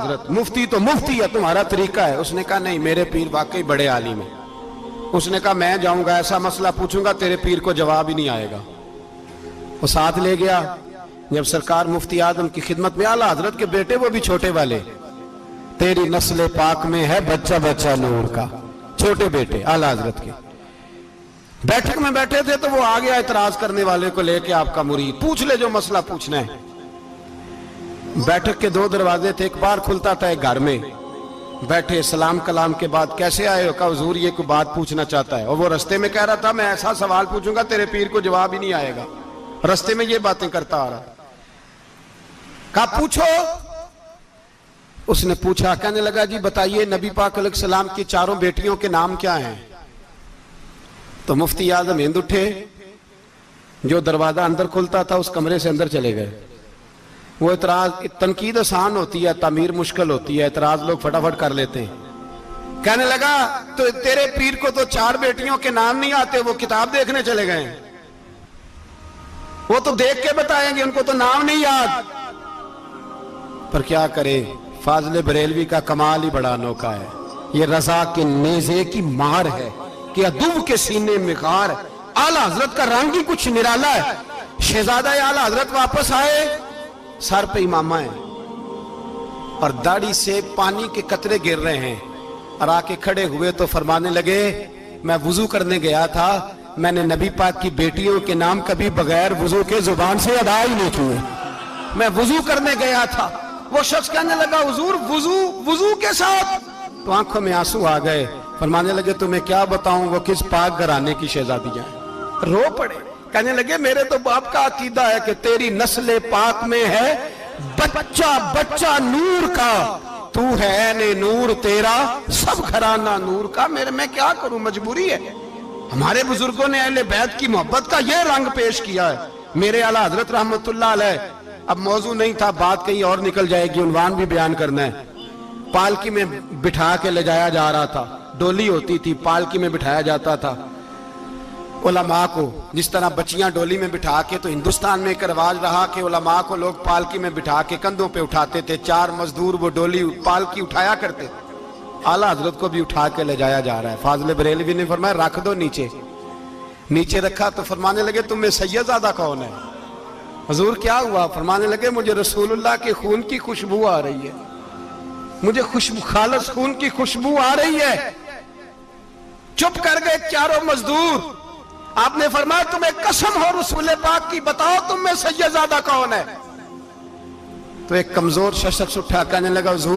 हजरत मुफ्ती तो मुफ्ती है, तुम्हारा तरीका है। उसने कहा नहीं, मेरे पीर वाकई बड़े आलिम है। उसने कहा मैं जाऊंगा, ऐसा मसला पूछूंगा, तेरे पीर को जवाब ही नहीं आएगा। वो साथ ले गया। जब सरकार मुफ्ती आदम की खिदमत में, आला हजरत के बेटे वो भी छोटे वाले, तेरी नस्ल पाक में है बच्चा बच्चा नूर का, छोटे बेटे आला हजरत के बैठक में बैठे थे। तो वो आ गया इतराज करने वाले को लेके, आपका मुरीद, पूछ ले जो मसला पूछना है। बैठक के दो दरवाजे थे, एक बार खुलता था एक घर में। बैठे, सलाम कलाम के बाद कैसे आए हो? कहा हुजूर ये कोई बात पूछना चाहता है। और वो रास्ते में कह रहा था मैं ऐसा सवाल पूछूंगा तेरे पीर को जवाब ही नहीं आएगा। रास्ते में ये बातें करता आ रहा। कहा पूछो। उसने पूछा, कहने लगा जी बताइए नबी पाक अलैहिस्सलाम की चारों बेटियों के नाम क्या हैं? तो मुफ्ती आजम हिंद उठे, जो दरवाजा अंदर खुलता था उस कमरे से अंदर चले गए। वो इतराज, तनकीद आसान होती है, तामीर मुश्किल होती है, इतराज लोग फटाफट कर लेते हैं। कहने लगा तो तेरे पीर को तो चार बेटियों के नाम नहीं आते, वो किताब देखने चले गए, वो तो देख के बताएंगे, उनको तो नाम नहीं याद। पर क्या करे, फाजले बरेलवी का कमाल ही बड़ा अनोखा है। ये रजा के नेज़े की मार है कि अदुब के सीने में गार। आला हजरत का रंग ही कुछ निराला है। शहजादा आला हजरत वापस आए, सर पे इमामा है और दाढ़ी से पानी के कतरे गिर रहे हैं। और आके खड़े हुए तो फरमाने लगे मैं वुजू करने गया था, मैंने नबी पाक की बेटियों के नाम कभी बगैर वुजू के जुबान से अदा ही नहीं किए। मैं वुजू करने गया था। वो शख्स कहने लगा हुजूर वुजू के साथ? तो आंखों में आंसू आ गए। फरमाने लगे तुम्हें क्या बताऊं वो किस पाक घराने की शहजादी है। रो पड़े। कहने लगे मेरे तो बाप का अकीदा है कि तेरी नस्ल पाक में है बच्चा बच्चा नूर का, तू है ने नूर तेरा सब घराना नूर का। मेरे मैं क्या करूं, मजबूरी है। हमारे बुजुर्गों ने अहले बैत की मोहब्बत का यह रंग पेश किया है। मेरे आला हजरत रहमतुल्लाह अलैह, अब मौजू नहीं था, बात कहीं और निकल जाएगी, उन्वान भी बयान करना है। पालकी में बिठा के ले जाया जा रहा था, डोली होती थी, पालकी में बिठाया जाता था उलमा को। जिस तरह बच्चियां डोली में बिठा के, तो हिंदुस्तान में एक रिवाज रहा कि उलमा को लोग पालकी में बिठा के कंधों पे उठाते थे। चार मजदूर वो डोली पालकी उठाया करते। आला हजरत को भी उठा के ले जाया जा रहा है। फाजले बरेलवी ने फरमाया रख दो नीचे। नीचे रखा तो फरमाने लगे तुम्हें सैयदजादा कौन है? हुजूर क्या हुआ? फरमाने लगे मुझे रसूलुल्लाह के खून की खुशबू आ रही है, मुझे खुशबू, खालिस खून की खुशबू आ रही है। चुप कर गए चारों मजदूर। आपने फरमाया तुम्हें कसम हो रसूल पाक की, बताओ तुम में सैयदजादा कौन है? तो एक कमजोर शख्स उठा कहने लगा हुजूर